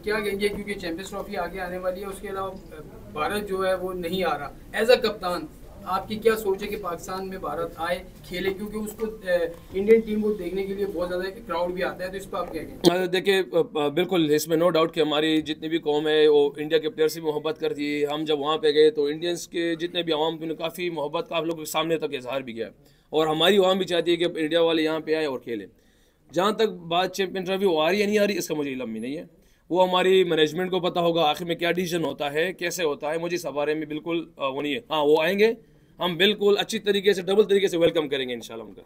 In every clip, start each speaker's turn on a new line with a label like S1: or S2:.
S1: क्या कहेंगे, क्योंकि चैंपियंस ट्रॉफी आगे आने वाली है, उसके अलावा भारत जो है वो नहीं आ रहा, एज अ कप्तान आपकी क्या सोच है कि पाकिस्तान में भारत आए खेले, क्योंकि उसको इंडियन टीम को देखने के लिए बहुत ज़्यादा क्राउड भी आता है, तो इस पर आप क्या कहेंगे?
S2: देखिए, बिल्कुल इसमें नो डाउट कि हमारी जितनी भी कौम है वो इंडिया के प्लेयर से भी मोहब्बत करती है। हम जब वहाँ पे गए तो इंडियंस के जितने भी आवाम थे काफ़ी मोहब्बत का आप लोगों के सामने तक इजहार भी किया, और हमारी आवाम भी चाहती है कि इंडिया वाले यहाँ पे आए और खेलें। जहाँ तक बात चैंपियन ट्रॉफी वो आ रही है नहीं आ रही, इसका मुझे इल्म भी नहीं है। वो हमारी मैनेजमेंट को पता होगा आखिर में क्या डिसीजन होता है, कैसे होता है, मुझे इस बारे में बिल्कुल वो नहीं है। हाँ, वो आएंगे, हम बिल्कुल अच्छी तरीके से डबल तरीके से वेलकम करेंगे इंशाल्लाह उनका।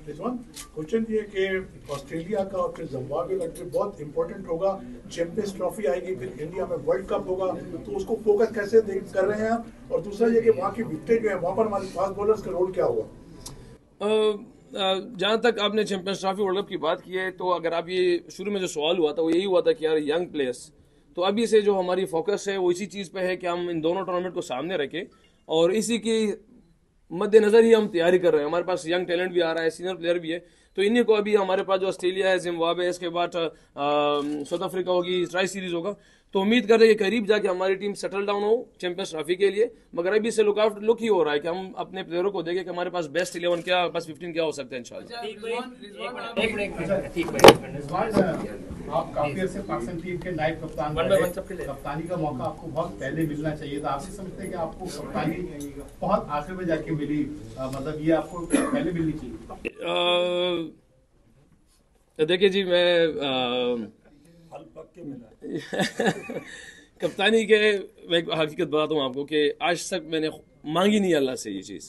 S3: रिजवान, क्वेश्चन ये कि ऑस्ट्रेलिया का और फिर जिम्बाब्वे का ट्रिप बहुत इंपॉर्टेंट होगा, चैंपियंस ट्रॉफी आएगी, फिर इंडिया में वर्ल्ड कप होगा, तो उसको फोकस कैसे कर रहे हैं आप? और दूसरा ये कि वहाँ की विकेट जो है वहाँ पर हमारे फास्ट बॉलर्स का रोल क्या हुआ?
S2: जहाँ तक आपने चैंपियंस ट्रॉफी वर्ल्ड कप की बात की है, तो अगर आप ये शुरू में जो सवाल हुआ था वो यही हुआ था कि यार यंग प्लेयर्स, तो अभी से जो हमारी फोकस है वो इसी चीज़ पे है कि हम इन दोनों टूर्नामेंट को सामने रखें, और इसी की मद्देनजर ही हम तैयारी कर रहे हैं। हमारे पास यंग टैलेंट भी आ रहा है, सीनियर प्लेयर भी है, तो इन्हीं को अभी हमारे पास जो ऑस्ट्रेलिया है, जिम्बाब्वे है, इसके बाद साउथ अफ्रीका होगी, ट्राई सीरीज होगा, तो उम्मीद कर रहे हैं कि करीब जाके हमारी टीम सेटल डाउन हो चैंपियंस ट्रॉफी के लिए। मगर अभी से लुक ही हो रहा है कि हम अपने प्लेयरों को देखें कि हमारे पास बेस्ट 11 क्या, बस 15 क्या हो सकता है इंशाल्लाह।
S4: आप काफी अर्से पाकिस्तान टीम के नायब कप्तान, कप्तानी का मौका आपको बहुत पहले मिलना चाहिए था। आप भी समझते हैं कि आपको कप्तानी बहुत आखिर में जाके मिली, मतलब ये आपको पहले मिलनी चाहिए?
S2: देखिए जी, मैं कप्तानी के मैं एक हकीकत बताता हूँ आपको कि आज तक मैंने मांगी नहीं अल्लाह से ये चीज़,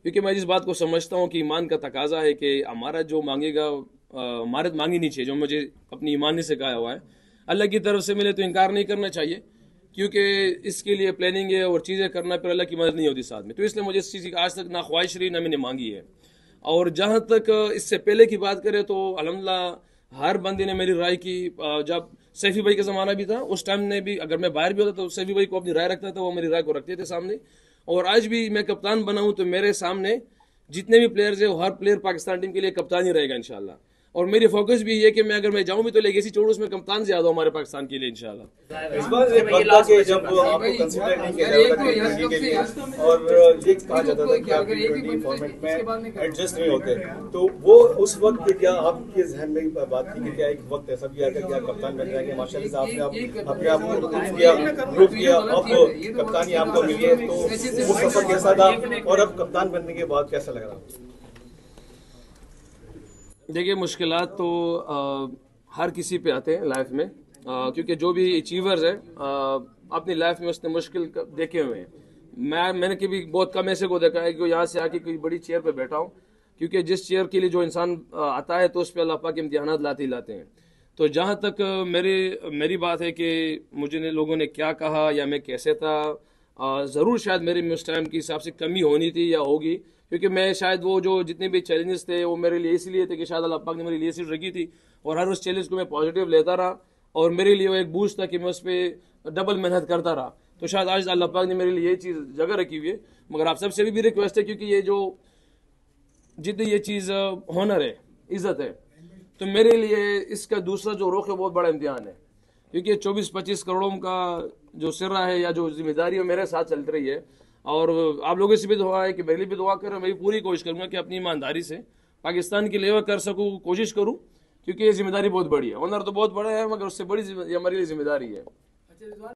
S2: क्योंकि मैं जिस बात को समझता हूँ कि ईमान का तकाजा है कि हमारा जो मांगेगा हमारे मांगी नहीं चाहिए, जो मुझे अपनी ईमानी से कहा हुआ है अल्लाह की तरफ से मिले तो इनकार नहीं करना चाहिए, क्योंकि इसके लिए प्लानिंग है और चीज़ें करना, फिर अल्लाह की मदद नहीं होती साथ में। तो इसलिए मुझे इस चीज़ की आज तक ना ख्वाहिश रही ना मैंने मांगी है। और जहाँ तक इससे पहले की बात करें तो अल्हम्दुलिल्लाह हर बंदे ने मेरी राय की। जब सैफी भाई का ज़माना भी था, उस टाइम ने भी, अगर मैं बाहर भी होता तो सैफी भाई को अपनी राय रखता था, वो मेरी राय को रखते थे सामने। और आज भी मैं कप्तान बना हूँ तो मेरे सामने जितने भी प्लेयर्स हैं, हर प्लेयर पाकिस्तान टीम के लिए कप्तान ही रहेगा इंशाल्लाह। और मेरी फोकस भी ये कि मैं अगर मैं जाऊं भी तो लेगेसी छोड़ूं, उसमें कप्तान से ज्यादा हमारे पाकिस्तान के लिए इंशाल्लाह।
S5: इस बार जब आपको कंसीडर नहीं किया जाता के लिए और ये कहा जाता था कि आप T20 फॉर्मेट में एडजस्ट नहीं होते, तो वो उस वक्त क्या आपके जहन में बात थी कि क्या एक वक्त ऐसा भी आएगा कि आप कप्तान बन जाएंगे? माशाल्लाह से आपने अपने आप को प्रूव किया, अब कप्तानी आपको मिली है, तो वो सफर कैसा था और अब कप्तान बनने के बाद कैसा लग रहा?
S2: देखिए, मुश्किलात तो हर किसी पे आते हैं लाइफ में, क्योंकि जो भी अचीवर्स हैं अपनी लाइफ में उसने मुश्किल देखे हुए हैं। मैंने कभी बहुत कम ऐसे को देखा है कि यहाँ से आके कोई बड़ी चेयर पे बैठा हूँ, क्योंकि जिस चेयर के लिए जो इंसान आता है तो उस पर अल्लाह पाक इम्तिहानात लाते ही लाते हैं। तो जहाँ तक मेरी बात है कि मुझे लोगों ने क्या कहा या मैं कैसे था, ज़रूर शायद मेरे में उस टाइम के हिसाब से कमी होनी थी या होगी, क्योंकि मैं शायद वो जो जितने भी चैलेंजेस थे वो मेरे लिए इसलिए थे कि शायद अल्लाह पाक ने मेरे लिए सीट रखी थी, और हर उस चैलेंज को मैं पॉजिटिव लेता रहा, और मेरे लिए वो एक बूस्ट था कि मैं उस पर डबल मेहनत करता रहा। तो शायद आज अल्लाह पाक ने मेरे लिए ये चीज़ जगह रखी हुई है। मगर आप सबसे भी रिक्वेस्ट है, क्योंकि ये जो जितनी ये चीज़ हॉनर है, इज़्ज़त है, तो मेरे लिए इसका दूसरा जो रुख है बहुत बड़ा इम्तिहान है, क्योंकि 24-25 करोड़ों का जो सिरा है या जो जिम्मेदारी है मेरे साथ चल रही है। और आप लोगों से भी दुआ है कि मेरे लिए भी दुआ करें। मैं पूरी कोशिश करूंगा कि अपनी ईमानदारी से पाकिस्तान की लेवा कर सकूं, कोशिश करूं, क्योंकि ये जिम्मेदारी बहुत बड़ी है। ऑनर तो बहुत बड़ा है, मगर उससे बड़ी हमारी लिए जिम्मेदारी है।